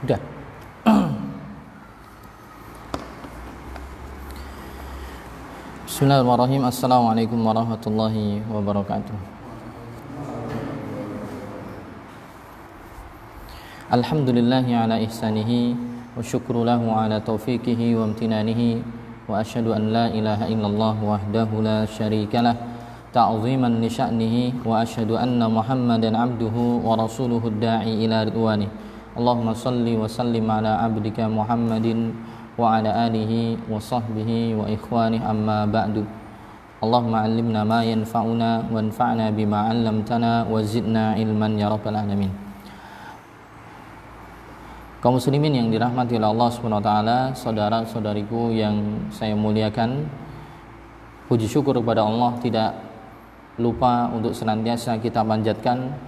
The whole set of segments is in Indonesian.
Udah. Bismillahirrahmanirrahim. Assalamualaikum warahmatullahi wabarakatuh. Alhamdulillahi ala ihsanihi wa syukru lahu ala taufiqihi wa amtinanihi wa asyhadu an la ilaha illallah wahdahu la syarikalah ta'ziman li sya'nihi wa asyhadu anna Muhammadan abduhu wa rasuluhu da'i ila ridwani. Allahumma salli wa sallim ala abdika Muhammadin wa ala alihi wa sahbihi wa ikhwani amma ba'du. Allahumma 'allimna ma yanfa'una wanfa'na bima 'allamtana wa zidna ilman ya rabbal alamin. Kaum muslimin yang dirahmati oleh Allah Subhanahu wa taala, saudara-saudariku yang saya muliakan, puji syukur kepada Allah tidak lupa untuk senantiasa kita panjatkan.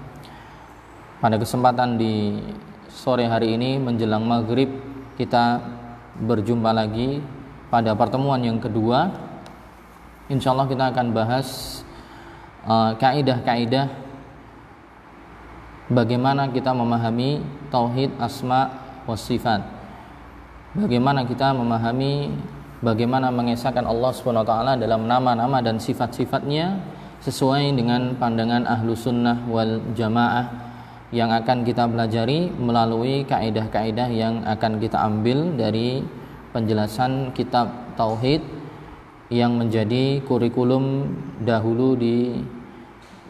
Pada kesempatan di sore hari ini menjelang maghrib, kita berjumpa lagi pada pertemuan yang kedua. Insyaallah kita akan bahas kaidah-kaidah bagaimana kita memahami tauhid asma wa sifat. Bagaimana kita memahami bagaimana mengesahkan Allah Subhanahu wa taala dalam nama-nama dan sifat-sifatnya sesuai dengan pandangan ahlu sunnah wal jamaah, yang akan kita pelajari melalui kaidah-kaidah yang akan kita ambil dari penjelasan kitab tauhid yang menjadi kurikulum dahulu di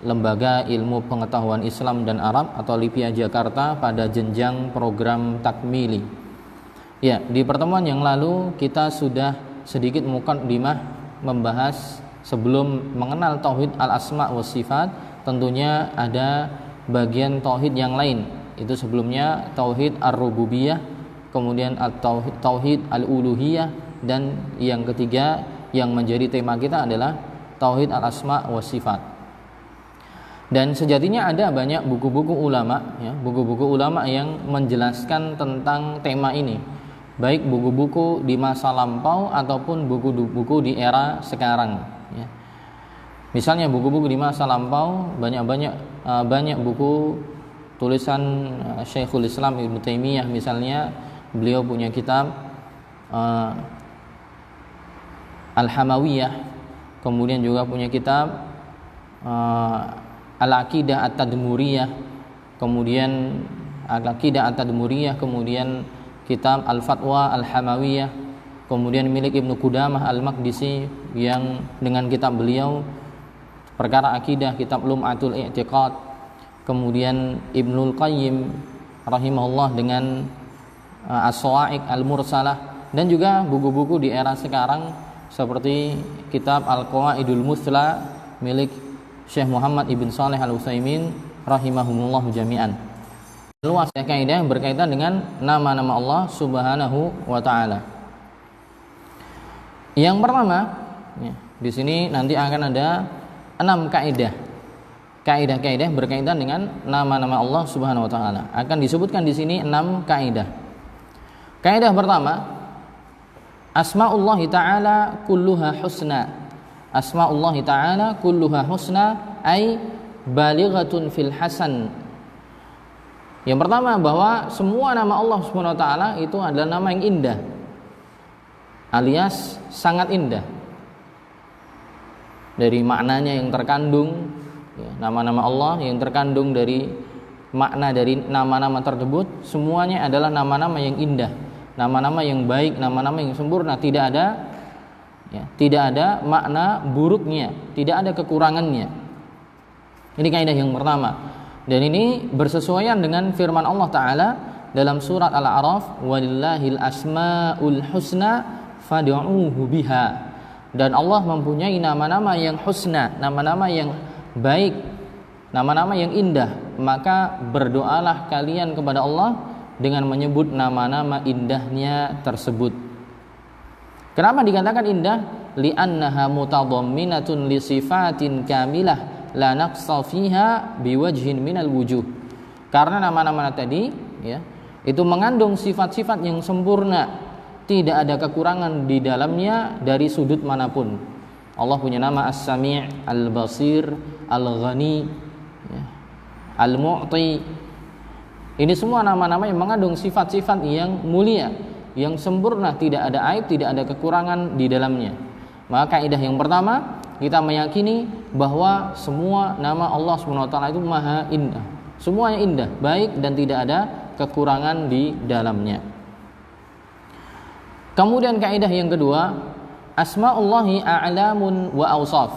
Lembaga Ilmu Pengetahuan Islam dan Arab atau LIPIA Jakarta pada jenjang program takmili. Ya, di pertemuan yang lalu kita sudah sedikit muqaddimah membahas sebelum mengenal tauhid al-asma wa sifat, tentunya ada bagian tauhid yang lain. Itu sebelumnya tauhid ar-rububiyah, kemudian tauhid al-uluhiyah, dan yang ketiga yang menjadi tema kita adalah tauhid al-asma wa sifat. Dan sejatinya ada banyak buku-buku ulama, ya, buku-buku ulama yang menjelaskan tentang tema ini, baik buku-buku di masa lampau ataupun buku-buku di era sekarang, ya. Misalnya buku-buku di masa lampau banyak buku tulisan Syekhul Islam Ibnu Taimiyah, misalnya beliau punya kitab Al-Hamawiyah, kemudian juga punya kitab Al-Aqidah At-Tadmuriyah, kemudian Al-Aqidah At-Tadmuriyah, kemudian kitab Al-Fatwa Al-Hamawiyah, kemudian milik Ibnu Qudamah Al-Maqdisi yang dengan kitab beliau perkara akidah, kitab Lum'atul I'tiqad, kemudian Ibnul Qayyim rahimahullah dengan As-Sawa'iq Al-Mursalah, dan juga buku-buku di era sekarang seperti kitab Al-Qawaidul Muthla milik Syekh Muhammad Ibn Saleh Al-Utsaimin rahimahumullah jami'an. Luas ya kaidah yang berkaitan dengan nama-nama Allah Subhanahu wa taala. Yang pertama, ya, di sini nanti akan ada 6 kaidah berkaitan dengan nama-nama Allah Subhanahu wa taala. Akan disebutkan di sini 6 kaidah. Kaidah pertama, asmaullah taala kulluha husna. Asmaullah taala kulluha husna ay balighatun fil hasan. Yang pertama, bahwa semua nama Allah Subhanahu wa taala itu adalah nama yang indah, alias sangat indah. Dari maknanya yang terkandung, ya, nama-nama Allah yang terkandung dari makna dari nama-nama tersebut semuanya adalah nama-nama yang indah, nama-nama yang baik, nama-nama yang sempurna, tidak ada makna buruknya, tidak ada kekurangannya. Ini kaidah yang pertama, dan ini bersesuaian dengan firman Allah Ta'ala dalam surat Al-A'raf, walillahil asmaul husna fad'uuhu biha. Dan Allah mempunyai nama-nama yang husna, nama-nama yang baik, nama-nama yang indah, maka berdoalah kalian kepada Allah dengan menyebut nama-nama indahnya tersebut. Kenapa dikatakan indah? Li'annaha mutadamminatun li sifatin kamilah la naqsa fiha biwajhin minal wujuh. Karena nama-nama tadi, ya, itu mengandung sifat-sifat yang sempurna, tidak ada kekurangan di dalamnya dari sudut manapun. Allah punya nama As-Sami', Al-Basir, Al-Ghani, ya, Al-Mu'ti, Ini semua nama-nama yang mengandung sifat-sifat yang mulia, yang sempurna, tidak ada aib, tidak ada kekurangan di dalamnya. Maka kaidah yang pertama, kita meyakini bahwa semua nama Allah SWT itu maha indah. Semuanya indah, baik dan tidak ada kekurangan di dalamnya. Kemudian kaidah yang kedua, asma'ullahi a'lamun wa awsaf.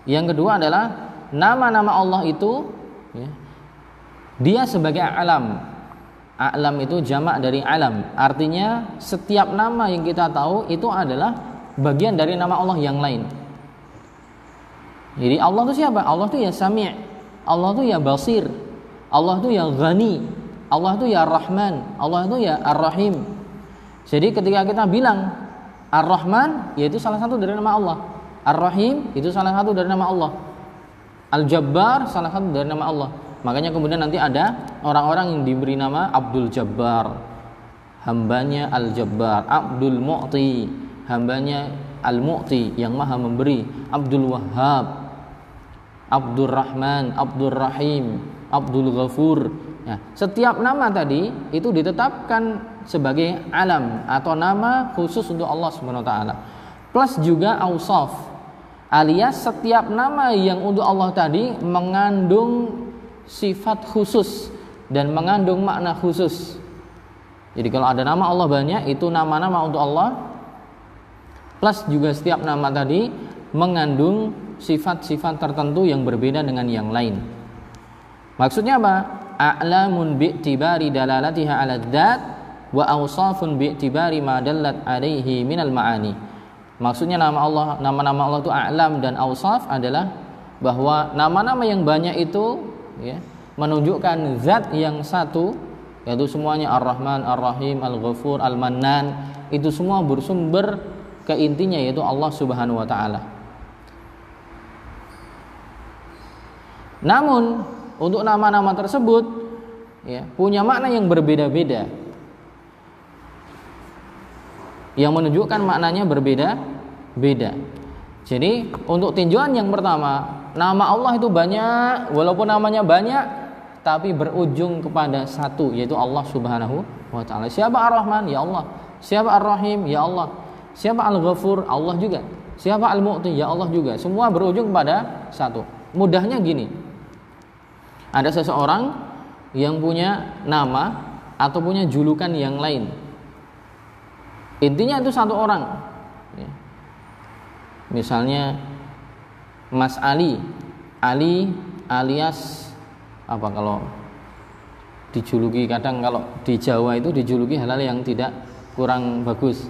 Yang kedua adalah nama-nama Allah itu ya, dia sebagai alam. Alam itu jamak dari alam. Artinya setiap nama yang kita tahu itu adalah bagian dari nama Allah yang lain. Jadi Allah itu siapa? Allah itu ya Sami', Allah itu ya Basir, Allah itu ya Ghani, Allah itu ya Rahman, Allah itu ya Ar-Rahim. Jadi ketika kita bilang Ar-Rahman, yaitu salah satu dari nama Allah. Ar-Rahim itu salah satu dari nama Allah. Al-Jabbar salah satu dari nama Allah. Makanya kemudian nanti ada orang-orang yang diberi nama Abdul Jabbar, hambanya Al-Jabbar. Abdul Mu'ti, hambanya Al-Mu'ti, yang maha memberi. Abdul Wahhab, Abdul Rahman, Abdul Rahim, Abdul Ghafur. Ya, setiap nama tadi itu ditetapkan sebagai alam atau nama khusus untuk Allah SWT. Plus juga ausaf, alias setiap nama yang untuk Allah tadi mengandung sifat khusus dan mengandung makna khusus. Jadi kalau ada nama Allah banyak, itu nama-nama untuk Allah. Plus juga setiap nama tadi mengandung sifat-sifat tertentu yang berbeda dengan yang lain. Maksudnya apa? A'lamun bi'tibari dalalatiha 'ala dzat wa awsafun bi'tibari ma dallat 'alaihi minal ma'ani. Maksudnya nama-nama Allah itu a'lam dan awsaf adalah bahwa nama-nama yang banyak itu ya, menunjukkan zat yang satu, yaitu semuanya Ar-Rahman, Ar-Rahim, Al-Ghafur, Al-Mannan. Itu semua bersumber ke intinya, yaitu Allah Subhanahu wa ta'ala. Namun untuk nama-nama tersebut ya, punya makna yang berbeda-beda, yang menunjukkan maknanya berbeda-beda. Jadi untuk tinjauan yang pertama, nama Allah itu banyak, walaupun namanya banyak tapi berujung kepada satu, yaitu Allah Subhanahu wa ta'ala. Siapa Ar-Rahman? Ya Allah. Siapa Ar-Rahim? Ya Allah. Siapa Al-Ghafur? Allah juga. Siapa Al-Mu'ti? Ya Allah juga. Semua berujung kepada satu. Mudahnya gini, ada seseorang yang punya nama atau punya julukan yang lain, intinya itu satu orang ya. Misalnya Mas Ali, Ali alias apa, kalau dijuluki, kadang kalau di Jawa itu dijuluki hal-hal yang tidak kurang bagus.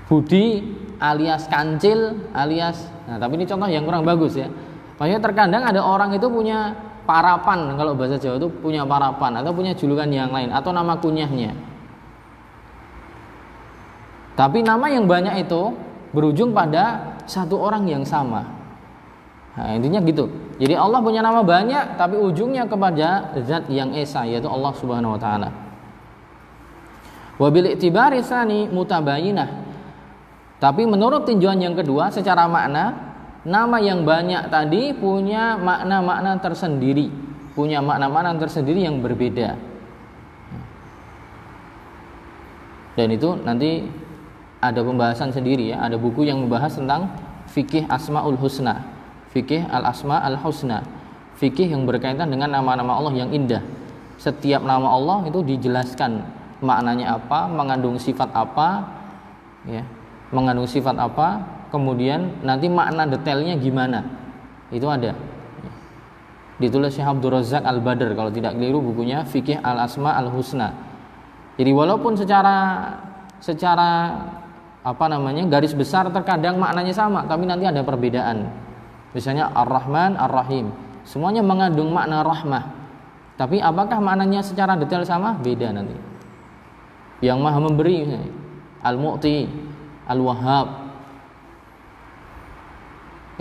Budi alias Kancil alias, nah tapi ini contoh yang kurang bagus ya. Makanya terkadang ada orang itu punya parapan, kalau bahasa Jawa itu punya parapan atau punya julukan yang lain atau nama kunyahnya. Tapi nama yang banyak itu berujung pada satu orang yang sama. Nah, intinya gitu. Jadi Allah punya nama banyak tapi ujungnya kepada zat yang esa, yaitu Allah Subhanahu wa ta'ala. Wa bil i'tibari tsani mutabayyinah. Tapi menurut tinjauan yang kedua, secara makna, nama yang banyak tadi punya makna-makna tersendiri, punya makna-makna tersendiri yang berbeda. Dan itu nanti ada pembahasan sendiri ya, ada buku yang membahas tentang fikih Asmaul Husna, fikih Al-Asma Al-Husna, fikih yang berkaitan dengan nama-nama Allah yang indah. Setiap nama Allah itu dijelaskan maknanya apa, mengandung sifat apa ya, mengandung sifat apa, kemudian nanti makna detailnya gimana, itu ada. Ditulis Syekh Abdul Razak Al-Badr kalau tidak keliru, bukunya Fikih Al-Asma Al-Husna. Jadi walaupun secara garis besar terkadang maknanya sama, tapi nanti ada perbedaan. Misalnya Ar-Rahman, Ar-Rahim, semuanya mengandung makna rahmah. Tapi apakah maknanya secara detail sama? Beda nanti. Yang Maha Memberi, Al-Mu'ti, Al-Wahhab,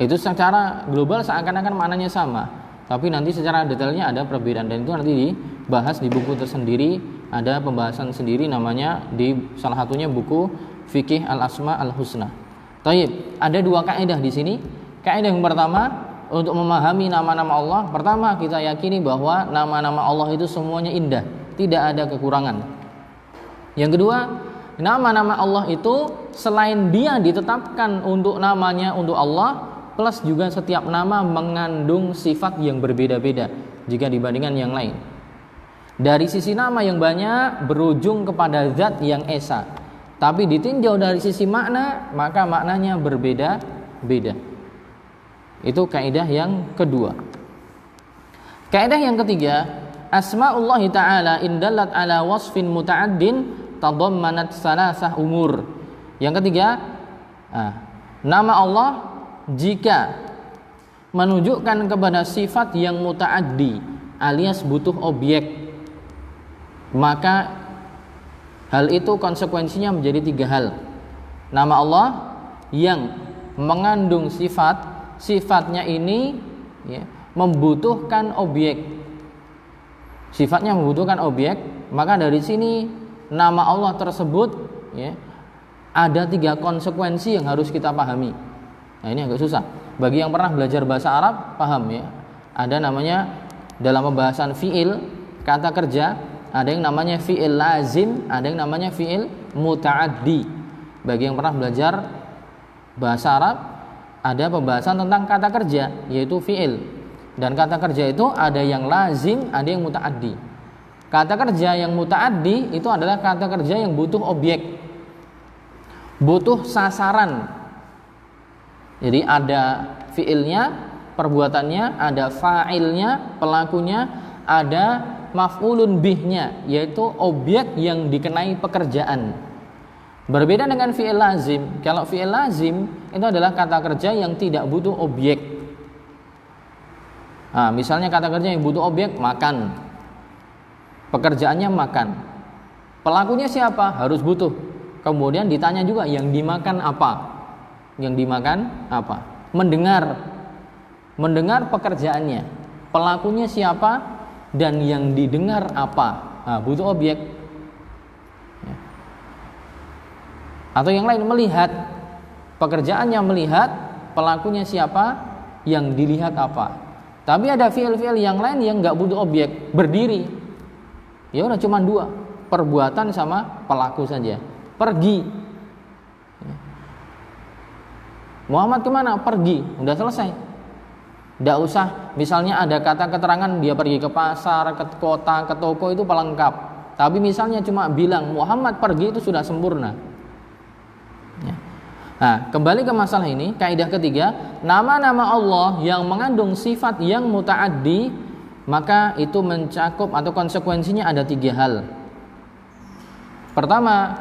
itu secara global seakan-akan maknanya sama, tapi nanti secara detailnya ada perbedaan, dan itu nanti dibahas di buku tersendiri, ada pembahasan sendiri namanya, di salah satunya buku Fikih Al-Asma Al-Husna. Taib, ada dua kaidah di sini. Kaidah yang pertama, untuk memahami nama-nama Allah, pertama kita yakini bahwa nama-nama Allah itu semuanya indah, tidak ada kekurangan. Yang kedua, nama-nama Allah itu selain dia ditetapkan untuk namanya untuk Allah, plus juga setiap nama mengandung sifat yang berbeda-beda jika dibandingkan yang lain. Dari sisi nama yang banyak berujung kepada zat yang esa, tapi ditinjau dari sisi makna, maka maknanya berbeda-beda. Itu kaidah yang kedua. Kaidah yang ketiga, asma'ullah ta'ala indallat ala wasfin muta'addin tadammanat salasah umur. Yang ketiga, nama Allah jika menunjukkan kepada sifat yang muta'addi alias butuh objek, maka hal itu konsekuensinya menjadi tiga hal. Nama Allah yang mengandung sifat, sifatnya ini membutuhkan objek, sifatnya membutuhkan objek, maka dari sini nama Allah tersebut ada tiga konsekuensi yang harus kita pahami. Nah, ini agak susah bagi yang pernah belajar bahasa Arab, paham ya. Ada namanya dalam pembahasan fiil, kata kerja, ada yang namanya fi'il lazim, ada yang namanya fi'il muta'addi. Bagi yang pernah belajar bahasa Arab, ada pembahasan tentang kata kerja, yaitu fi'il. Dan kata kerja itu ada yang lazim, ada yang muta'addi. Kata kerja yang muta'addi itu adalah kata kerja yang butuh objek, butuh sasaran. Jadi ada fi'ilnya, perbuatannya, ada fa'ilnya, pelakunya, ada maf'ulun bihnya, yaitu objek yang dikenai pekerjaan. Berbeda dengan fi'il lazim. Kalau fi'il lazim itu adalah kata kerja yang tidak butuh objek. Nah, misalnya kata kerja yang butuh objek, makan. Pekerjaannya makan. Pelakunya siapa? Harus butuh. Kemudian ditanya juga yang dimakan apa? Yang dimakan apa? Mendengar. Mendengar pekerjaannya. Pelakunya siapa? Dan yang didengar apa? Nah, butuh objek. Atau yang lain, melihat. Pekerjaannya melihat, pelakunya siapa, yang dilihat apa. Tapi ada fiil-fiil yang lain yang nggak butuh objek, berdiri. Ya udah cuma dua, perbuatan sama pelaku saja. Pergi. Muhammad kemana? Pergi. Udah selesai. Tidak usah misalnya ada kata keterangan dia pergi ke pasar, ke kota, ke toko, itu pelengkap. Tapi misalnya cuma bilang Muhammad pergi, itu sudah sempurna. Nah, kembali ke masalah ini, kaidah ketiga, nama-nama Allah yang mengandung sifat yang muta'addi, maka itu mencakup atau konsekuensinya ada tiga hal. Pertama,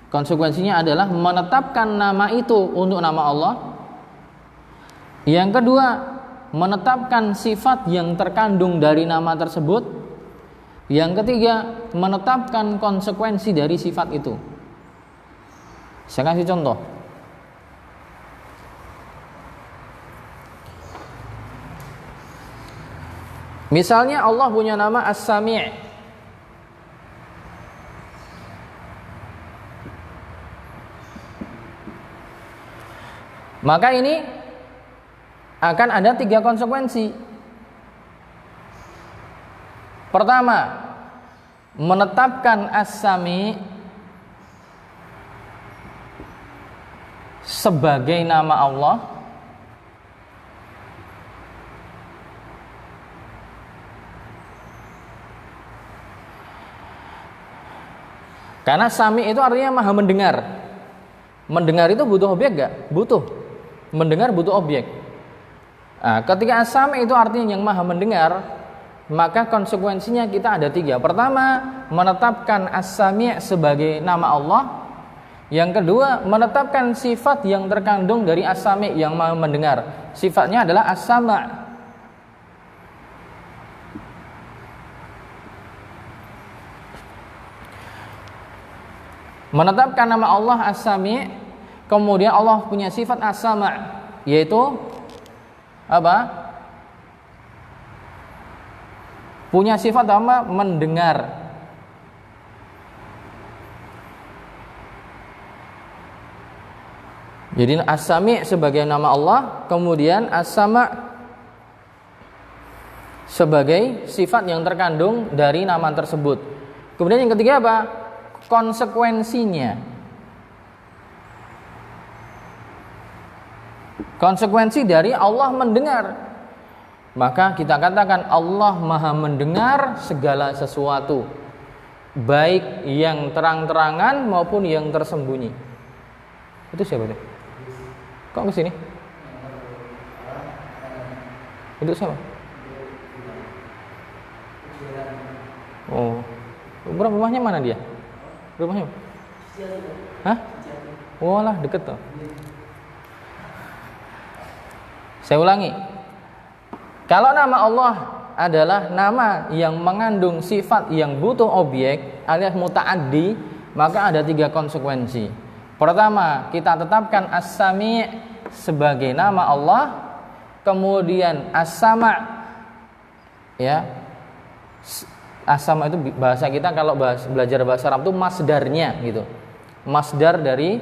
konsekuensinya adalah menetapkan nama itu untuk nama Allah. Yang kedua, menetapkan sifat yang terkandung dari nama tersebut. Yang ketiga, menetapkan konsekuensi dari sifat itu. Saya kasih contoh. Misalnya Allah punya nama As-Sami'. Maka ini akan ada tiga konsekuensi. Pertama, menetapkan As-Sami' sebagai nama Allah. Karena Sami' itu artinya maha mendengar. Mendengar itu butuh objek gak? Butuh. Mendengar butuh objek. Nah, ketika As-Sami' itu artinya yang maha mendengar, maka konsekuensinya kita ada tiga. Pertama, menetapkan As-Sami' sebagai nama Allah. Yang kedua, menetapkan sifat yang terkandung dari As-Sami' yang maha mendengar. Sifatnya adalah As-Sama'. Menetapkan nama Allah As-Sami', kemudian Allah punya sifat As-Sama', yaitu apa? Punya sifat apa? Mendengar. Jadi As-Sami' sebagai nama Allah, kemudian As-Sama' sebagai sifat yang terkandung dari nama tersebut. Kemudian yang ketiga apa? Konsekuensinya. Konsekuensi dari Allah mendengar. Maka kita katakan Allah Maha mendengar segala sesuatu, baik yang terang-terangan maupun yang tersembunyi. Itu siapa itu? Kok kesini? Itu siapa? Oh, rumahnya mana dia? Rumahnya? Hah? Walah, deket tuh. Saya ulangi. Kalau nama Allah adalah nama yang mengandung sifat yang butuh objek alias muta'addi, maka ada 3 konsekuensi. Pertama, kita tetapkan As-Sami' sebagai nama Allah, kemudian As-Sama', ya. As-Sama' itu bahasa kita kalau belajar bahasa Arab itu masdarnya gitu. Masdar dari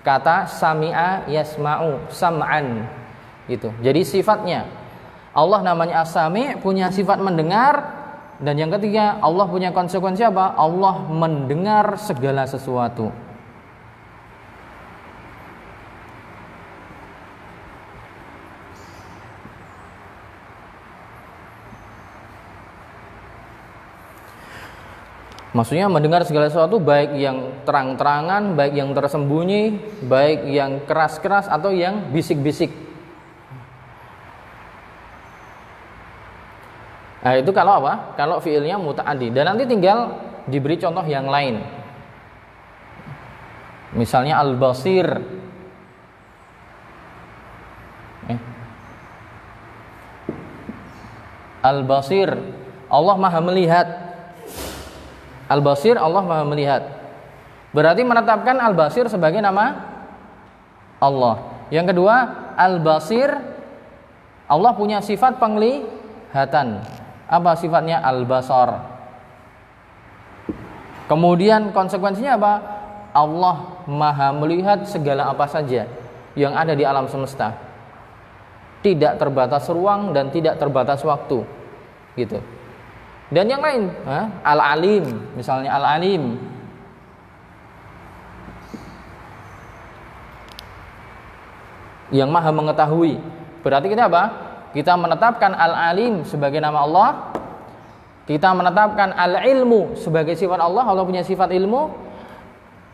kata sami'a yasma'u, sam'an gitu. Jadi sifatnya Allah namanya As-Sami', punya sifat mendengar. Dan yang ketiga, Allah punya konsekuensi apa? Allah mendengar segala sesuatu. Maksudnya mendengar segala sesuatu, baik yang terang-terangan, baik yang tersembunyi, baik yang keras-keras atau yang bisik-bisik. Nah, itu kalau apa? Kalau fiilnya muta'addi. Dan nanti tinggal diberi contoh yang lain. Misalnya al-basir. Al-basir, Allah Maha melihat. Al-Basir, Allah Maha melihat. Berarti menetapkan Al-Basir sebagai nama Allah. Yang kedua, Al-Basir, Allah punya sifat penglihatan. Apa sifatnya? Al-Basar. Kemudian konsekuensinya apa? Allah Maha melihat segala apa saja yang ada di alam semesta. Tidak terbatas ruang dan tidak terbatas waktu. Gitu. Dan yang lain, Al-Alim, misalnya Al-Alim. Yang Maha mengetahui. Berarti kita apa? Kita menetapkan Al-Alim sebagai nama Allah. Kita menetapkan Al-Ilmu sebagai sifat Allah. Allah punya sifat ilmu.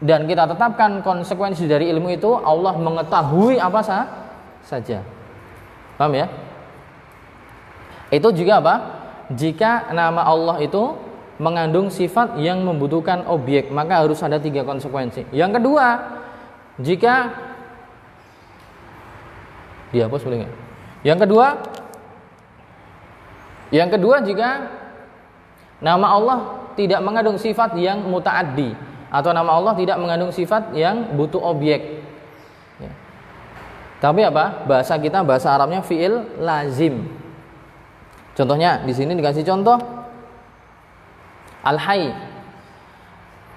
Dan kita tetapkan konsekuensi dari ilmu itu, Allah mengetahui apa saja. Paham ya? Itu juga apa? Jika nama Allah itu mengandung sifat yang membutuhkan objek, maka harus ada 3 konsekuensi. Yang kedua, jika dihapus boleh nggak? Yang kedua, jika nama Allah tidak mengandung sifat yang muta'addi, atau nama Allah tidak mengandung sifat yang butuh objek. Ya. Tapi apa? Bahasa kita, bahasa Arabnya fi'il lazim. Contohnya di sini dikasih contoh Al-Hayy.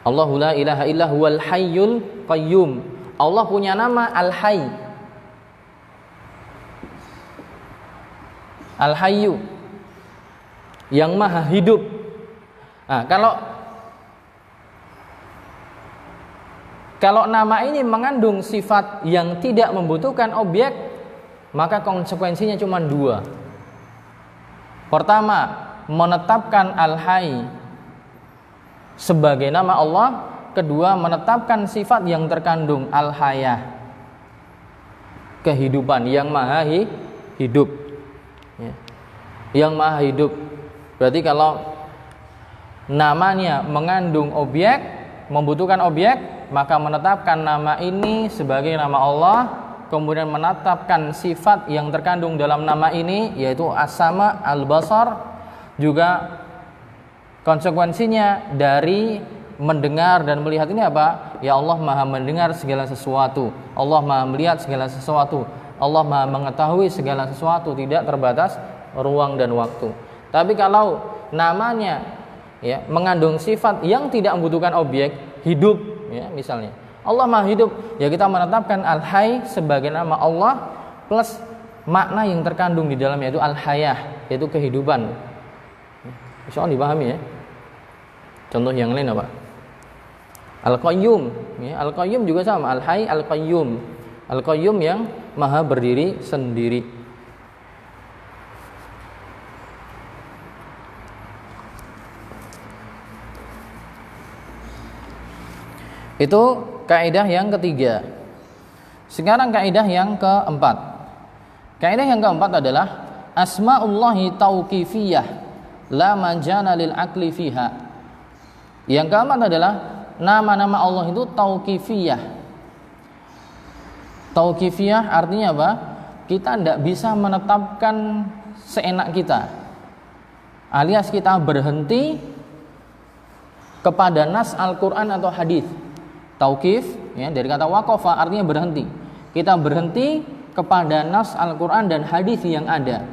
Allahu la ilaha illa huwal hayyul qayyum. Allah punya nama Al-Hayy. Al-Hayyu, yang maha hidup. Nah, kalau nama ini mengandung sifat yang tidak membutuhkan objek, maka konsekuensinya cuma 2. Pertama, menetapkan Al-Hayy sebagai nama Allah. Kedua, menetapkan sifat yang terkandung Al-Hayah, kehidupan, yang maha hidup ya. Yang maha hidup. Berarti kalau namanya mengandung objek, membutuhkan objek, maka menetapkan nama ini sebagai nama Allah. Kemudian menetapkan sifat yang terkandung dalam nama ini, yaitu As-Sama', Al-Basar. Juga konsekuensinya dari mendengar dan melihat ini apa? Ya Allah Maha mendengar segala sesuatu, Allah Maha melihat segala sesuatu, Allah Maha mengetahui segala sesuatu, tidak terbatas ruang dan waktu. Tapi kalau namanya ya mengandung sifat yang tidak membutuhkan objek, hidup ya misalnya, Allah Maha hidup, ya kita menetapkan Al-Hayy sebagai nama Allah plus makna yang terkandung di dalamnya yaitu Al-Hayah, yaitu kehidupan. Insyaallah dipahami ya. Contoh yang lain apa? Al-Qayyum, ya, Al-Qayyum juga sama, Al-Hayy, Al-Qayyum. Al-Qayyum yang maha berdiri sendiri. Itu kaidah yang ketiga. Sekarang kaidah yang keempat. Kaidah yang keempat adalah asmaullahi tauqifiyah la majana lil aqli fiha. Yang keempat adalah nama-nama Allah itu tauqifiyah. Tauqifiyah artinya apa? Kita tidak bisa menetapkan seenak kita. Alias kita berhenti kepada nas Al-Qur'an atau hadis. Tauqif ya, dari kata waqafa artinya berhenti. Kita berhenti kepada nas Al-Qur'an dan hadis yang ada.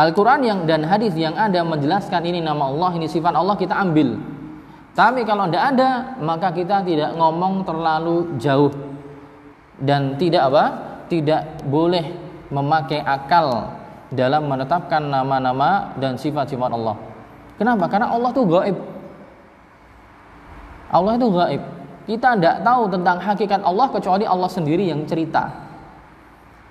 Al-Qur'an yang dan hadis yang ada menjelaskan ini nama Allah, ini sifat Allah, kita ambil. Tapi kalau tidak ada, maka kita tidak ngomong terlalu jauh dan tidak apa? Tidak boleh memakai akal dalam menetapkan nama-nama dan sifat-sifat Allah. Kenapa? Karena Allah itu gaib. Allah itu gaib. Kita tidak tahu tentang hakikat Allah kecuali Allah sendiri yang cerita,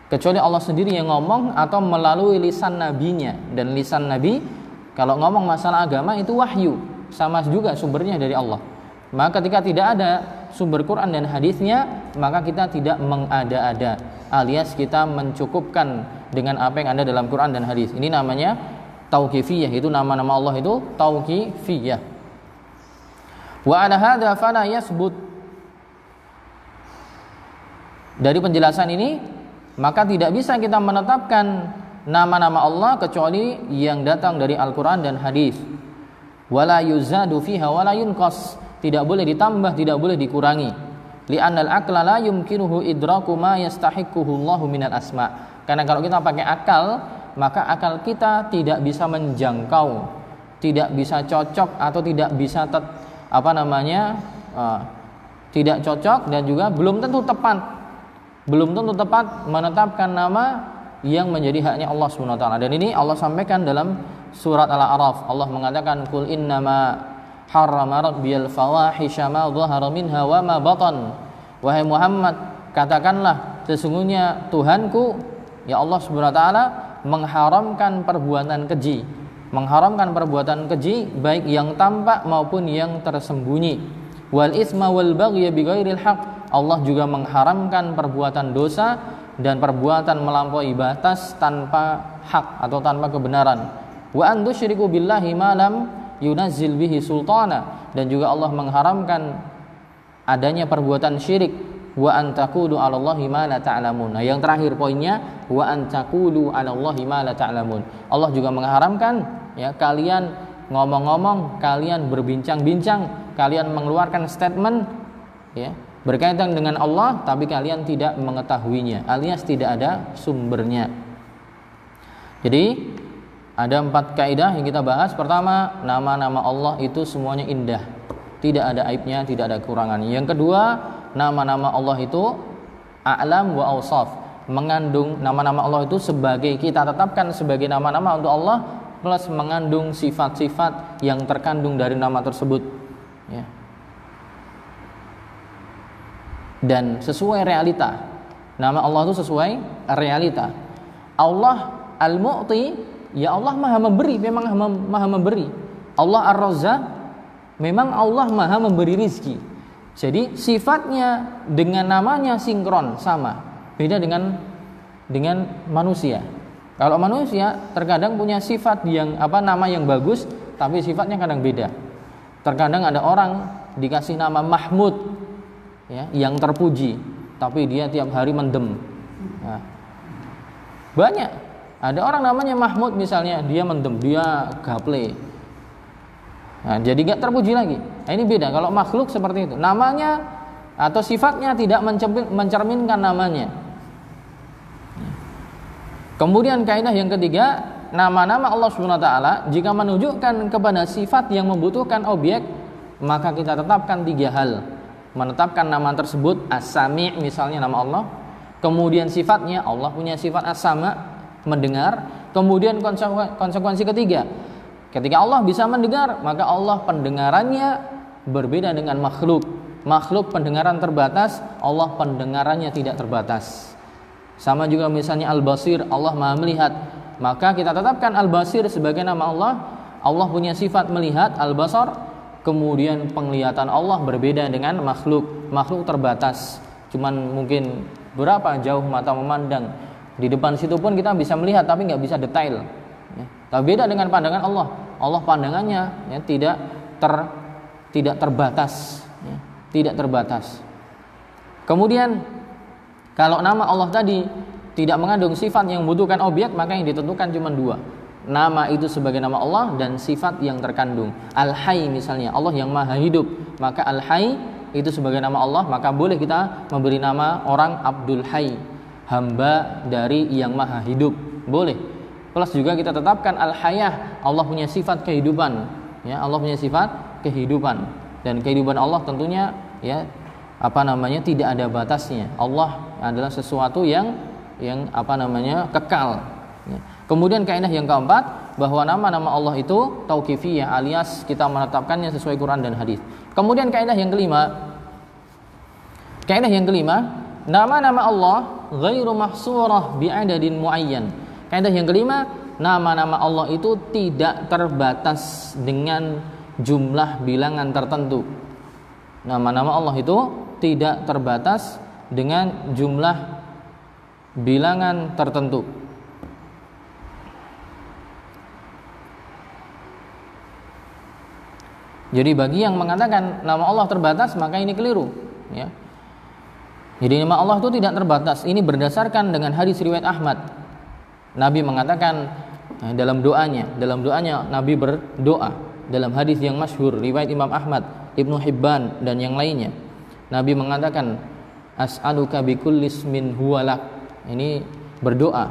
kecuali Allah sendiri yang ngomong atau melalui lisan nabinya. Dan lisan nabi kalau ngomong masalah agama itu wahyu, sama juga sumbernya dari Allah. Maka ketika tidak ada sumber Quran dan hadisnya, maka kita tidak mengada-ada, alias kita mencukupkan dengan apa yang ada dalam Quran dan hadis. Ini namanya tauqifiyah, itu nama-nama Allah itu tauqifiyah. Wa ala hadza fala yasbut. Dari penjelasan ini, maka tidak bisa kita menetapkan nama-nama Allah kecuali yang datang dari Al-Qur'an dan hadis. Wala yuzadu fiha wala yunqas. Tidak boleh ditambah, tidak boleh dikurangi. Li'annal aqla la yumkinuhu idraku ma yastahiquhu Allahu minal asma. Karena kalau kita pakai akal, maka akal kita tidak bisa menjangkau, tidak bisa cocok atau tidak bisa tidak cocok dan juga belum tentu tepat menetapkan nama yang menjadi haknya Allah Subhanahu wa taala. Dan ini Allah sampaikan dalam surat Al-A'raf. Allah mengatakan qul innama harrama rabbiyal fawahisha ma dhahara minha wa ma batan. Wahai Muhammad, katakanlah sesungguhnya Tuhanku ya Allah Subhanahu wa taala mengharamkan perbuatan keji. Mengharamkan perbuatan keji baik yang tampak maupun yang tersembunyi. Wal isma wal baghya bighairil haq. Allah juga mengharamkan perbuatan dosa dan perbuatan melampaui batas tanpa hak atau tanpa kebenaran. Wa an tusyriku billahi ma lam yunazzil bihi sultana. Dan juga Allah mengharamkan adanya perbuatan syirik. Wa an taqulu 'alallahi ma la ta'lamun. Nah, yang terakhir poinnya wa an taqulu 'alallahi ma la ta'lamun. Allah juga mengharamkan ya kalian ngomong-ngomong, kalian berbincang-bincang, kalian mengeluarkan statement ya berkaitan dengan Allah tapi kalian tidak mengetahuinya, alias tidak ada sumbernya. Jadi ada 4 kaidah yang kita bahas. Pertama, nama-nama Allah itu semuanya indah, tidak ada aibnya, tidak ada kekurangannya. Yang kedua, nama-nama Allah itu a'lam wa awsaf, mengandung nama-nama Allah itu sebagai kita tetapkan sebagai nama-nama untuk Allah plus mengandung sifat-sifat yang terkandung dari nama tersebut ya. Dan sesuai realita. Nama Allah itu sesuai realita. Allah Al-Mu'ti, ya Allah Maha memberi, memang Maha memberi. Allah Ar-Razzaq, memang Allah Maha memberi rizki. Jadi sifatnya dengan namanya sinkron, sama. Beda dengan manusia. Kalau manusia terkadang punya sifat yang nama yang bagus, tapi sifatnya kadang beda. Terkadang ada orang dikasih nama Mahmud, ya, yang terpuji, tapi dia tiap hari mendem. Nah, banyak. Ada orang namanya Mahmud misalnya, dia mendem, dia gaple. Nah, jadi gak terpuji lagi. Nah, ini beda. Kalau makhluk seperti itu, namanya atau sifatnya tidak mencerminkan namanya. Kemudian kaidah yang ketiga, nama-nama Allah Subhanahu wa taala jika menunjukkan kepada sifat yang membutuhkan objek, maka kita tetapkan 3 hal. menetapkan nama tersebut As-Sami' misalnya nama Allah, kemudian sifatnya Allah punya sifat As-Sama', mendengar, kemudian konsekuensi ketiga, ketika Allah bisa mendengar, maka Allah pendengarannya berbeda dengan makhluk. Makhluk pendengaran terbatas, Allah pendengarannya tidak terbatas. Sama juga misalnya Al-Basir, Allah Maha melihat, maka kita tetapkan Al-Basir sebagai nama Allah. Allah punya sifat melihat, Al-Basar, kemudian penglihatan Allah berbeda dengan makhluk. Makhluk terbatas, cuman mungkin berapa jauh mata memandang, di depan situ pun kita bisa melihat tapi nggak bisa detail, ya. Tapi beda dengan pandangan Allah. Allah pandangannya ya, tidak terbatas, ya, tidak terbatas. Kemudian kalau nama Allah tadi tidak mengandung sifat yang membutuhkan objek, maka yang ditentukan cuma dua. Nama itu sebagai nama Allah dan sifat yang terkandung. Al-Hayy misalnya, Allah yang maha hidup, maka Al-Hayy itu sebagai nama Allah, maka boleh kita memberi nama orang Abdul Hayy, hamba dari yang maha hidup, boleh. Plus juga kita tetapkan Al-Hayah, Allah punya sifat kehidupan, ya, Allah punya sifat kehidupan, dan kehidupan Allah tentunya ya tidak ada batasnya. Allah adalah sesuatu yang kekal, ya. Kemudian kaidah yang keempat, bahwa nama-nama Allah itu tauqifiyah, alias kita menetapkannya sesuai Quran dan hadis. Kemudian kaidah yang kelima, nama-nama Allah ghairu mahsurah bi'adadin muayyan. Kaidah yang kelima, nama-nama Allah itu tidak terbatas dengan jumlah bilangan tertentu. Nama-nama Allah itu tidak terbatas dengan jumlah bilangan tertentu. Jadi bagi yang mengatakan nama Allah terbatas, maka ini keliru, ya. Jadi nama Allah itu tidak terbatas. Ini berdasarkan dengan hadis riwayat Ahmad. Nabi mengatakan dalam doanya Nabi berdoa dalam hadis yang masyhur riwayat Imam Ahmad, Ibnu Hibban dan yang lainnya. Nabi mengatakan, as'aluka bikulli ismin huwalak. Ini berdoa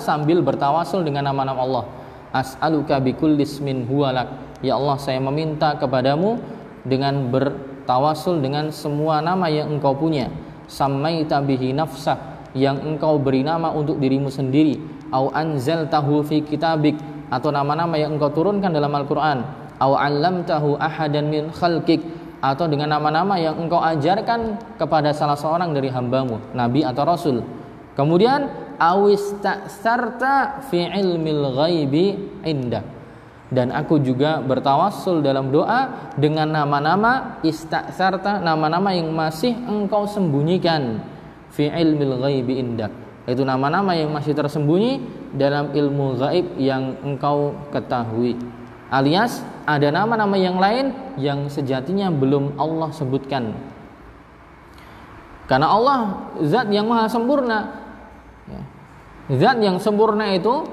sambil bertawasul dengan nama-nama Allah. As'aluka bikulli ismin huwalak. Ya Allah, saya meminta kepadamu dengan bertawasul dengan semua nama yang engkau punya. Sammaita bihi nafsak, yang engkau beri nama untuk dirimu sendiri. Au anzaltahu fi kitabik, atau nama-nama yang engkau turunkan dalam Al-Quran. Au 'allamtahu ahadan min khalqik, atau dengan nama-nama yang engkau ajarkan kepada salah seorang dari hambamu, nabi atau rasul. Kemudian awista'sarta fi ilmil ghaibi indak, dan aku juga bertawassul dalam doa dengan nama-nama ista'sarta, nama-nama yang masih engkau sembunyikan, fi ilmil ghaibi indak, itu nama-nama yang masih tersembunyi dalam ilmu gaib yang engkau ketahui. Alias ada nama-nama yang lain yang sejatinya belum Allah sebutkan. Karena Allah zat yang maha sempurna, ya. Zat yang sempurna itu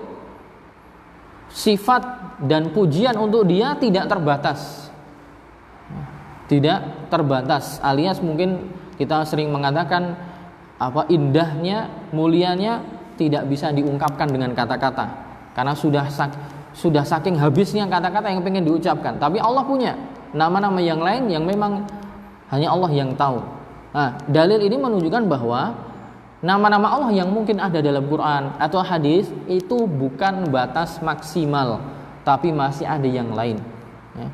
sifat dan pujian untuk dia tidak terbatas, tidak terbatas. Alias mungkin kita sering mengatakan indahnya, mulianya tidak bisa diungkapkan dengan kata-kata, karena sudah saking habisnya kata-kata yang pengen diucapkan. Tapi Allah punya nama-nama yang lain yang memang hanya Allah yang tahu. Nah, dalil ini menunjukkan bahwa nama-nama Allah yang mungkin ada dalam Quran atau hadis itu bukan batas maksimal, tapi masih ada yang lain.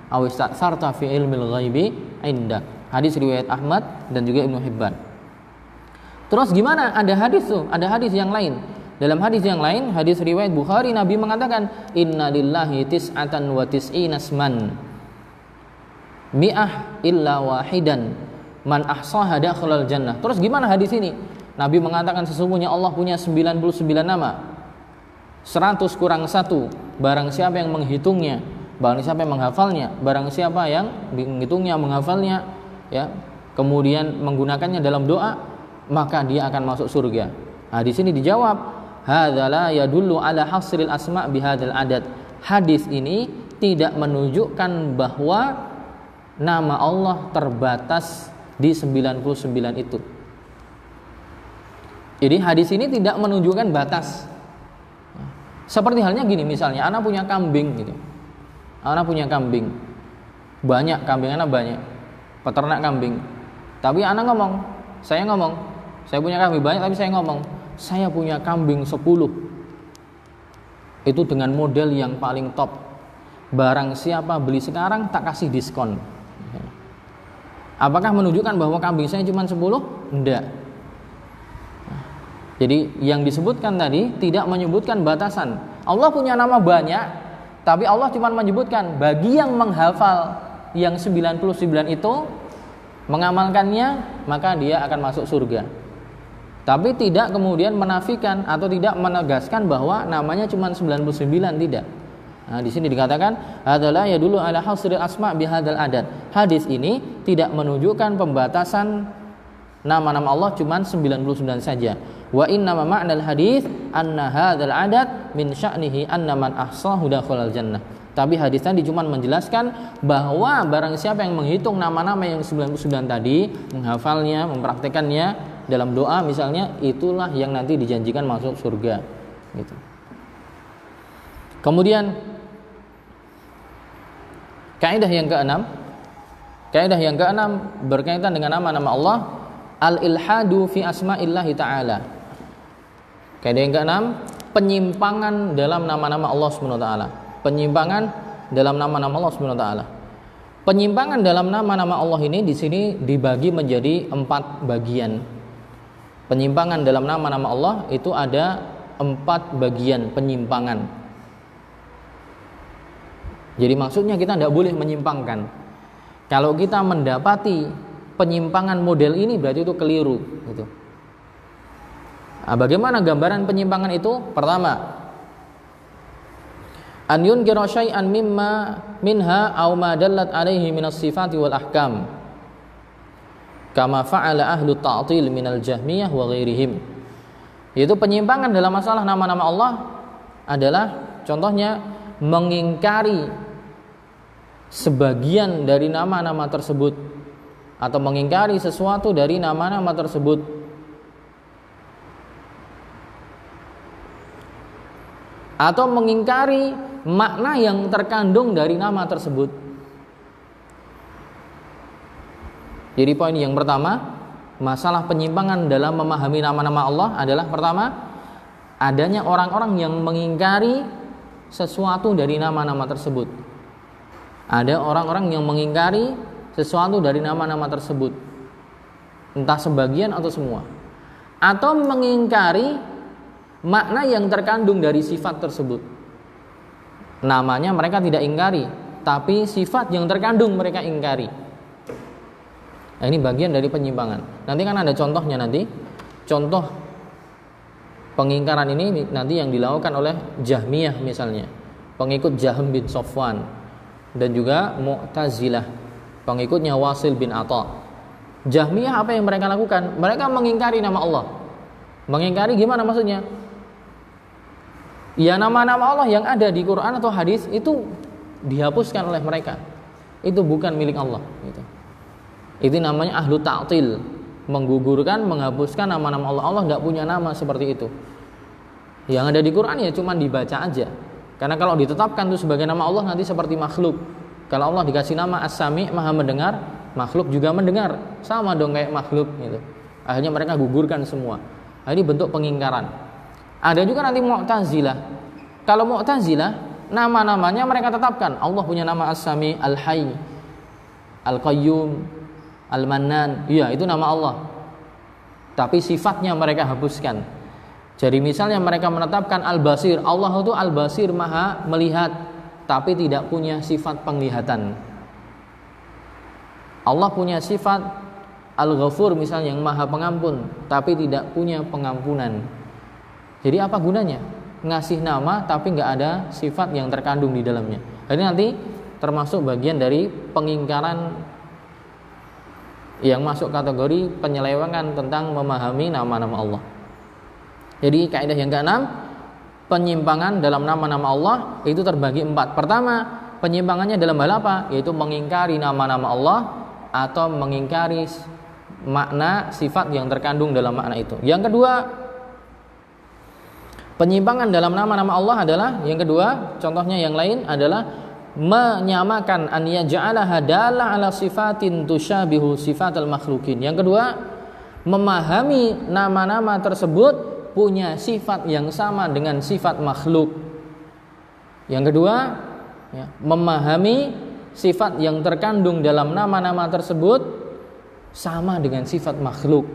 Awista'sarta fi ilmil ghaibi indak. Hadis riwayat Ahmad dan juga Ibnu Hibban. Terus gimana? Ada hadis yang lain. Dalam hadis yang lain, hadis riwayat Bukhari, Nabi mengatakan, inna lillahi tis'atan wa tis'ina asman mi'ah illa wahidan man ahsaha dakhalal jannah. Terus gimana hadis ini? Nabi mengatakan sesungguhnya Allah punya 99 nama, 100 kurang 1. Barang siapa yang menghitungnya, barang siapa yang menghafalnya, barang siapa yang menghitungnya, menghafalnya, ya, kemudian menggunakannya dalam doa, maka dia akan masuk surga. Nah, di sini dijawab, hadza la yadullu ala hasril asma' bihadzal adad. Hadis ini tidak menunjukkan bahwa nama Allah terbatas di 99 itu. Jadi hadis ini tidak menunjukkan batas. Seperti halnya gini, misalnya anak punya kambing gitu. Anak punya kambing. Banyak, kambing anak banyak. peternak kambing. Tapi anak ngomong, saya punya kambing banyak, tapi saya ngomong, saya punya kambing 10. Itu dengan model yang paling top. Barang siapa beli sekarang tak kasih diskon. Apakah menunjukkan bahwa kambing saya cuma 10? Enggak. Jadi yang disebutkan tadi tidak menyebutkan batasan. Allah punya nama banyak, tapi Allah cuma menyebutkan bagi yang menghafal yang 99 itu, mengamalkannya, maka dia akan masuk surga. Tapi tidak kemudian menafikan atau tidak menegaskan bahwa namanya cuma 99, tidak. Nah, di sini dikatakan adalah ya dulu ala hasril asma bihadzal adad. Hadis ini tidak menunjukkan pembatasan nama-nama Allah cuma 99 saja. Wa inna ma'nal hadis anna hadzal adad min sya'nihi anna man ahsahu dakhalal jannah. Tapi hadis tadi cuma menjelaskan bahwa barang siapa yang menghitung nama-nama yang 99 tadi, menghafalnya, mempraktekannya dalam doa misalnya, itulah yang nanti dijanjikan masuk surga gitu. Kemudian kaidah yang keenam berkaitan dengan nama-nama Allah, al-ilhadu fi asma'illahi ta'ala. Kaidah yang keenam, penyimpangan dalam nama-nama Allah Subhanahu wa taala. Penyimpangan dalam nama-nama Allah Subhanahu wa taala. Penyimpangan dalam nama-nama Allah ini di sini dibagi menjadi 4 bagian. Penyimpangan dalam nama-nama Allah itu ada 4 bagian penyimpangan. Jadi maksudnya kita tidak boleh menyimpangkan. Kalau kita mendapati penyimpangan model ini berarti itu keliru gitu. Nah, bagaimana gambaran penyimpangan itu? Pertama, an yunkira syai'an mimma minha aw ma dallat alaihi minas sifati wal ahkam kama fa'ala ahlu ta'til minal jahmiyah wa ghairihim. Yaitu penyimpangan dalam masalah nama-nama Allah adalah contohnya mengingkari sebagian dari nama-nama tersebut atau mengingkari sesuatu dari nama-nama tersebut, atau mengingkari makna yang terkandung dari nama tersebut. Jadi poin yang pertama, masalah penyimpangan dalam memahami nama-nama Allah adalah pertama, adanya orang-orang yang mengingkari sesuatu dari nama-nama tersebut. Ada orang-orang yang mengingkari sesuatu dari nama-nama tersebut, entah sebagian atau semua, atau mengingkari makna yang terkandung dari sifat tersebut. Namanya mereka tidak ingkari, tapi sifat yang terkandung mereka ingkari. Nah, ini bagian dari penyimpangan. Nanti kan ada contohnya nanti. Contoh pengingkaran ini nanti yang dilakukan oleh Jahmiyah misalnya, pengikut Jahm bin Safwan, dan juga Mu'tazilah, pengikutnya Wasil bin Atha. Jahmiyah apa yang mereka lakukan? Mereka mengingkari nama Allah. Mengingkari gimana maksudnya? Ya, nama-nama Allah yang ada di Quran atau hadis itu dihapuskan oleh mereka. Itu bukan milik Allah gitu. Itu namanya ahlu ta'til, menggugurkan, menghapuskan nama-nama Allah. Allah tidak punya nama seperti itu. Yang ada di Quran ya cuma dibaca aja. Karena kalau ditetapkan itu sebagai nama Allah nanti seperti makhluk. Kalau Allah dikasih nama As-Sami', Maha mendengar, makhluk juga mendengar, sama dong kayak makhluk gitu. Akhirnya mereka gugurkan semua. Nah, ini bentuk pengingkaran. Ada juga nanti Mu'tazilah. Kalau Mu'tazilah, nama-namanya mereka tetapkan. Allah punya nama As-Sami', Al-Hayy, Al-Qayyum, Al-Mannan. Iya, itu nama Allah. Tapi sifatnya mereka hapuskan. Jadi misalnya mereka menetapkan Al-Basir. Allah itu Al-Basir, Maha melihat, tapi tidak punya sifat penglihatan. Allah punya sifat Al-Ghafur misalnya, yang Maha Pengampun, tapi tidak punya pengampunan. Jadi apa gunanya ngasih nama tapi nggak ada sifat yang terkandung di dalamnya? Jadi nanti termasuk bagian dari pengingkaran yang masuk kategori penyelewengan tentang memahami nama-nama Allah. Jadi kaidah yang keenam, penyimpangan dalam nama-nama Allah itu terbagi 4. Pertama, penyimpangannya dalam hal apa? Yaitu mengingkari nama-nama Allah atau mengingkari makna sifat yang terkandung dalam makna itu. Yang kedua, penyimpangan dalam nama-nama Allah adalah, yang kedua, contohnya yang lain adalah menyamakan an yaj'alaha dalla ala sifatin tusyabihu sifatal makhlukin. Yang kedua, memahami nama-nama tersebut punya sifat yang sama dengan sifat makhluk. Yang kedua, ya, memahami sifat yang terkandung dalam nama-nama tersebut sama dengan sifat makhluk.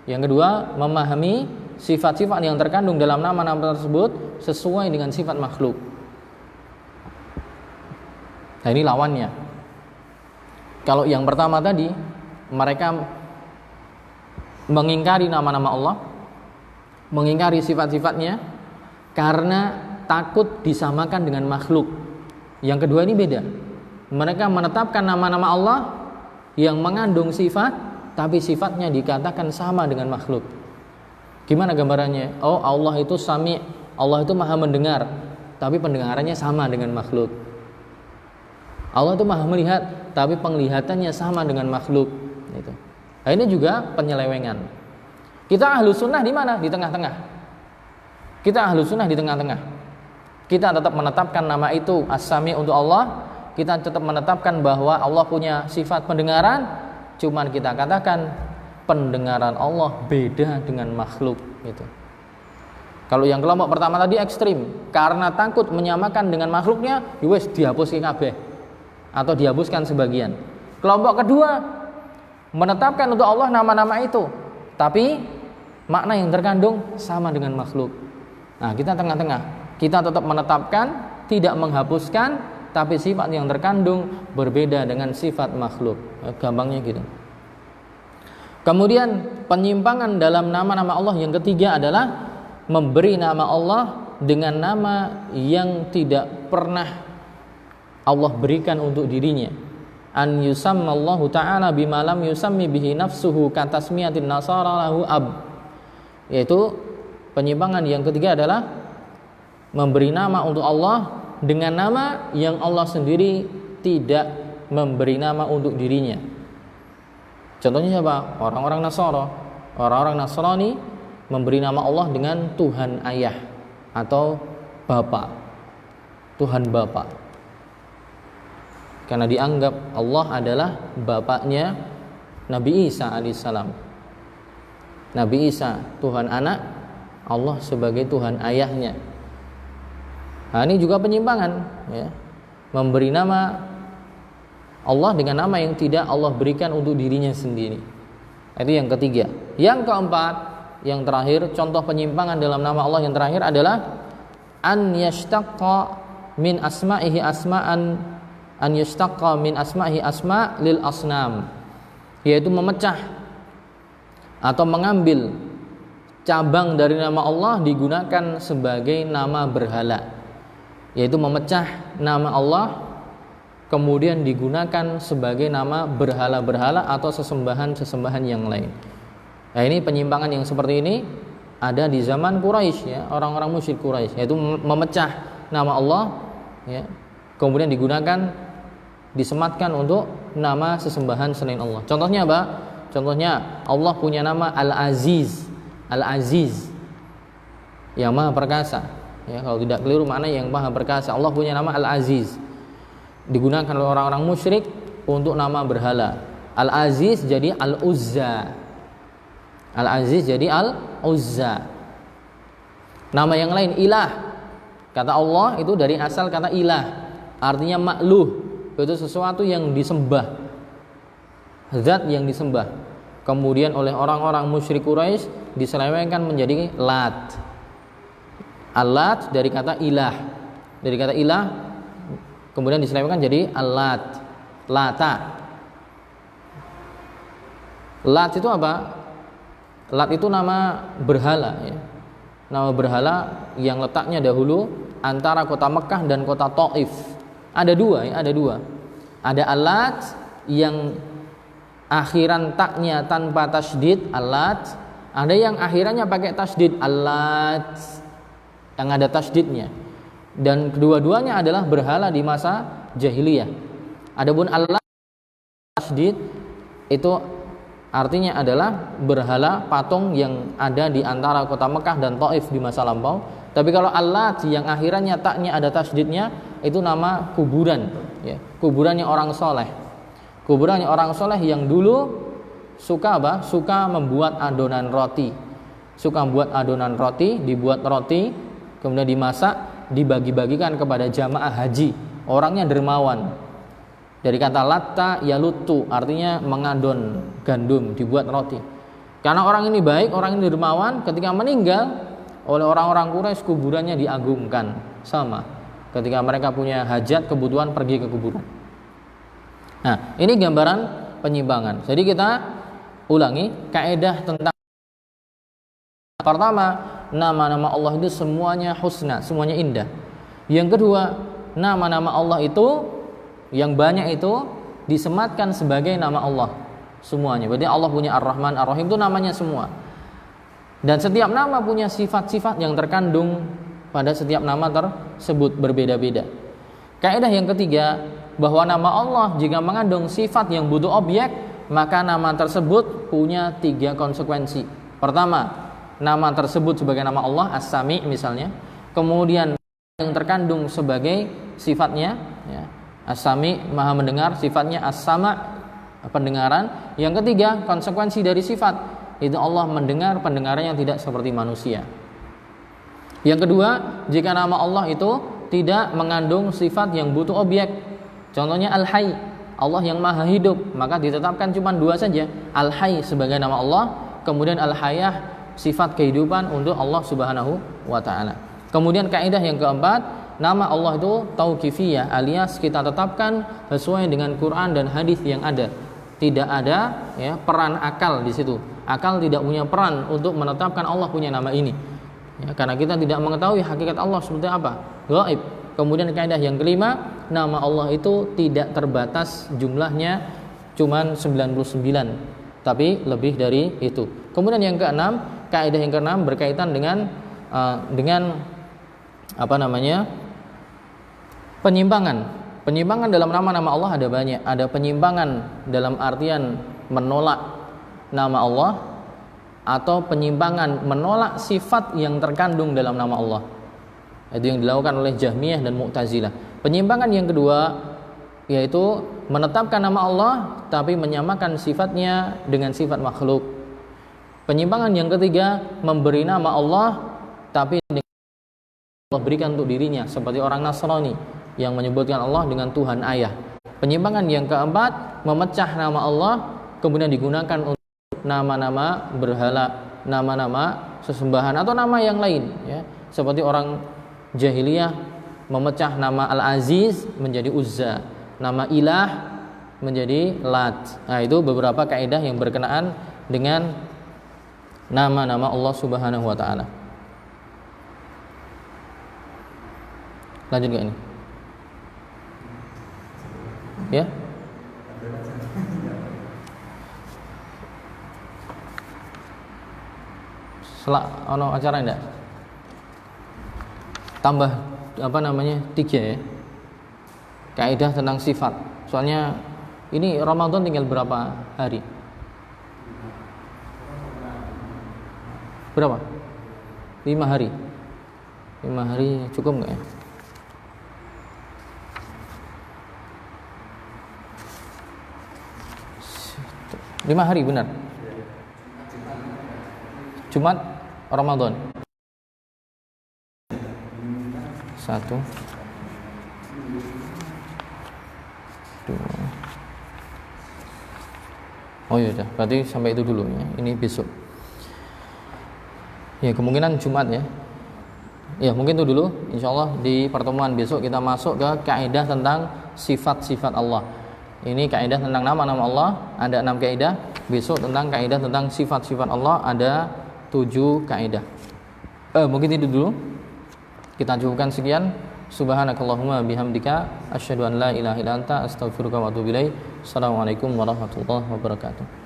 Yang kedua, memahami sifat-sifat yang terkandung dalam nama-nama tersebut sesuai dengan sifat makhluk. Nah, ini lawannya. Kalau yang pertama tadi, mereka mengingkari nama-nama Allah, mengingkari sifat-sifatnya karena takut disamakan dengan makhluk. Yang kedua ini beda. Mereka menetapkan nama-nama Allah yang mengandung sifat, tapi sifatnya dikatakan sama dengan makhluk. Gimana gambarannya? Oh, Allah itu sami', Allah itu maha mendengar, tapi pendengarannya sama dengan makhluk. Allah itu maha melihat, tapi penglihatannya sama dengan makhluk. Itu. Nah, ini juga penyelewengan. Kita ahlu sunnah di mana? Di tengah-tengah. Kita ahlu sunnah di tengah-tengah. Kita tetap menetapkan nama itu as-sami' untuk Allah. Kita tetap menetapkan bahwa Allah punya sifat pendengaran. Cuman kita katakan pendengaran Allah beda dengan makhluk. Gitu. Kalau yang kelompok pertama tadi ekstrim, karena takut menyamakan dengan makhluknya, wes dihapus kabeh atau dihapuskan sebagian. Kelompok kedua menetapkan untuk Allah nama-nama itu, tapi makna yang terkandung sama dengan makhluk. Nah, kita tengah-tengah. Kita tetap menetapkan, tidak menghapuskan, tapi sifat yang terkandung berbeda dengan sifat makhluk. Gampangnya gitu. Kemudian penyimpangan dalam nama-nama Allah yang ketiga adalah memberi nama Allah dengan nama yang tidak pernah Allah berikan untuk dirinya. An yusammallahu ta'ala bima lam yusammi bihi nafsuhu katasmiyatin nasara lahu ab. Yaitu penyimpangan yang ketiga adalah memberi nama untuk Allah dengan nama yang Allah sendiri tidak memberi nama untuk dirinya. Contohnya siapa? Orang-orang Nasara. Orang-orang Nasrani memberi nama Allah dengan Tuhan Ayah atau Bapa. Tuhan Bapa. Karena dianggap Allah adalah bapaknya Nabi Isa alaihissalam. Nabi Isa Tuhan anak, Allah sebagai Tuhan ayahnya. Nah, ini juga penyimpangan, ya. Memberi nama Allah dengan nama yang tidak Allah berikan untuk dirinya sendiri. Itu yang ketiga. Yang keempat, yang terakhir, contoh penyimpangan dalam nama Allah yang terakhir adalah an yashtaqqa min asma'ihi asma'an an yashtaqqa min asma'ihi asma' lil asnam, yaitu memecah atau mengambil cabang dari nama Allah digunakan sebagai nama berhala, yaitu memecah nama Allah kemudian digunakan sebagai nama berhala-berhala atau sesembahan-sesembahan yang lain. Nah, ini penyimpangan yang seperti ini ada di zaman Quraisy, ya, orang-orang musyrik Quraisy, yaitu memecah nama Allah, ya, kemudian digunakan, disematkan untuk nama sesembahan selain Allah. Contohnya apa? Contohnya Allah punya nama Al-Aziz, Al-Aziz, yang maha perkasa. Ya, kalau tidak keliru makna yang maha perkasa. Allah punya nama Al-Aziz, digunakan oleh orang-orang musyrik untuk nama berhala. Al-Aziz jadi Al-Uzza, Al-Aziz jadi Al-Uzza. Nama yang lain Ilah. Kata Allah itu dari asal kata ilah, artinya makluh, itu sesuatu yang disembah, zat yang disembah. Kemudian oleh orang-orang musyrik Quraisy diselewengkan menjadi Lat. Al-Lat dari kata ilah, dari kata ilah kemudian diselewengkan jadi Al-Lat, Lata. Lat itu apa? Lat itu nama berhala, ya. Nama berhala yang letaknya dahulu antara kota Mekah dan kota Taif. Ada dua, ya, ada dua. Ada Al-Lat yang akhiran taknya tanpa tasydid, Al-Lat. Ada yang akhirannya pakai tasydid, Al-Lat, yang ada tasydidnya. Dan kedua-duanya adalah berhala di masa jahiliyah. Adapun Al-Lat tasydid itu artinya adalah berhala patung yang ada di antara kota Mekah dan Taif di masa lampau. Tapi kalau Al-Lat yang akhirannya taknya ada tasydidnya, itu nama kuburan, ya. Kuburannya orang soleh. Kuburannya orang soleh yang dulu suka apa? Suka membuat adonan roti. Suka membuat adonan roti, dibuat roti, kemudian dimasak, dibagi-bagikan kepada jamaah haji. Orangnya dermawan. Dari kata latta yalutu, artinya mengadon gandum, dibuat roti. Karena orang ini baik, orang ini dermawan, ketika meninggal oleh orang-orang Quraisy kuburannya diagungkan. Sama ketika mereka punya hajat, kebutuhan, pergi ke kuburan. Nah, ini gambaran penyimpangan. Jadi kita ulangi kaidah tentang pertama, nama-nama Allah itu semuanya husna, semuanya indah. Yang kedua, nama-nama Allah itu yang banyak itu disematkan sebagai nama Allah semuanya. Berarti Allah punya Ar-Rahman, Ar-Rahim, itu namanya semua. Dan setiap nama punya sifat-sifat yang terkandung pada setiap nama tersebut berbeda-beda. Kaidah yang ketiga, bahwa nama Allah jika mengandung sifat yang butuh objek, maka nama tersebut punya 3 konsekuensi. Pertama, nama tersebut sebagai nama Allah, As-Sami misalnya. Kemudian yang terkandung sebagai sifatnya, ya, As-Sami, maha mendengar, sifatnya As-Sama, pendengaran. Yang ketiga, konsekuensi dari sifat itu Allah mendengar pendengaran yang tidak seperti manusia. Yang kedua, jika nama Allah itu tidak mengandung sifat yang butuh objek, contohnya Al-Hayy, Allah yang maha hidup, maka ditetapkan cuma 2 saja, Al-Hayy sebagai nama Allah, kemudian Al-Hayah sifat kehidupan untuk Allah Subhanahu wa taala. Kemudian kaidah yang keempat, nama Allah itu tauqifiyah, alias kita tetapkan sesuai dengan Quran dan hadis yang ada. Tidak ada, ya, peran akal di situ. Akal tidak punya peran untuk menetapkan Allah punya nama ini. Ya, karena kita tidak mengetahui hakikat Allah seperti apa, gaib. Kemudian kaidah yang kelima, nama Allah itu tidak terbatas jumlahnya cuman 99, tapi lebih dari itu. Kemudian yang keenam, kaidah yang keenam berkaitan dengan apa namanya? Penyimpangan. Penyimpangan dalam nama-nama Allah ada banyak. Ada penyimpangan dalam artian menolak nama Allah, atau penyimpangan menolak sifat yang terkandung dalam nama Allah. Itu yang dilakukan oleh Jahmiyah dan Mu'tazilah. Penyimpangan yang kedua yaitu menetapkan nama Allah tapi menyamakan sifatnya dengan sifat makhluk. Penyimpangan yang ketiga, memberi nama Allah tapi Allah berikan untuk dirinya, seperti orang Nasrani yang menyebutkan Allah dengan Tuhan Ayah. Penyimpangan yang keempat, memecah nama Allah kemudian digunakan untuk nama-nama berhala, nama-nama sesembahan atau nama yang lain, ya. Seperti orang jahiliyah memecah nama Al-Aziz menjadi Uzza, nama Ilah menjadi Lat. Nah, itu beberapa kaidah yang berkenaan dengan nama-nama Allah Subhanahu wa taala. Lanjut gak ini? Ya? Ono acara enggak? Tambah 3 ya. Kaidah tentang sifat. Soalnya ini Ramadan tinggal berapa hari? Berapa? 5 hari. 5 hari cukup enggak ya? Lima hari benar. Jumat Ramadan 1 2 Oh ya udah, berarti sampai itu dulu ya. Ini besok. Ya kemungkinan Jumat ya. Ya mungkin itu dulu. Insyaallah di pertemuan besok kita masuk ke kaidah tentang sifat-sifat Allah. Ini kaidah tentang nama-nama Allah, ada 6 kaidah. Besok tentang kaidah tentang sifat-sifat Allah ada 7 kaidah. Mungkin itu dulu. Kita cukupkan sekian. Subhanakallahumma bihamdika asyhadu an la ilaha illa anta astaghfiruka wa atubu ilaik. Assalamualaikum warahmatullahi wabarakatuh.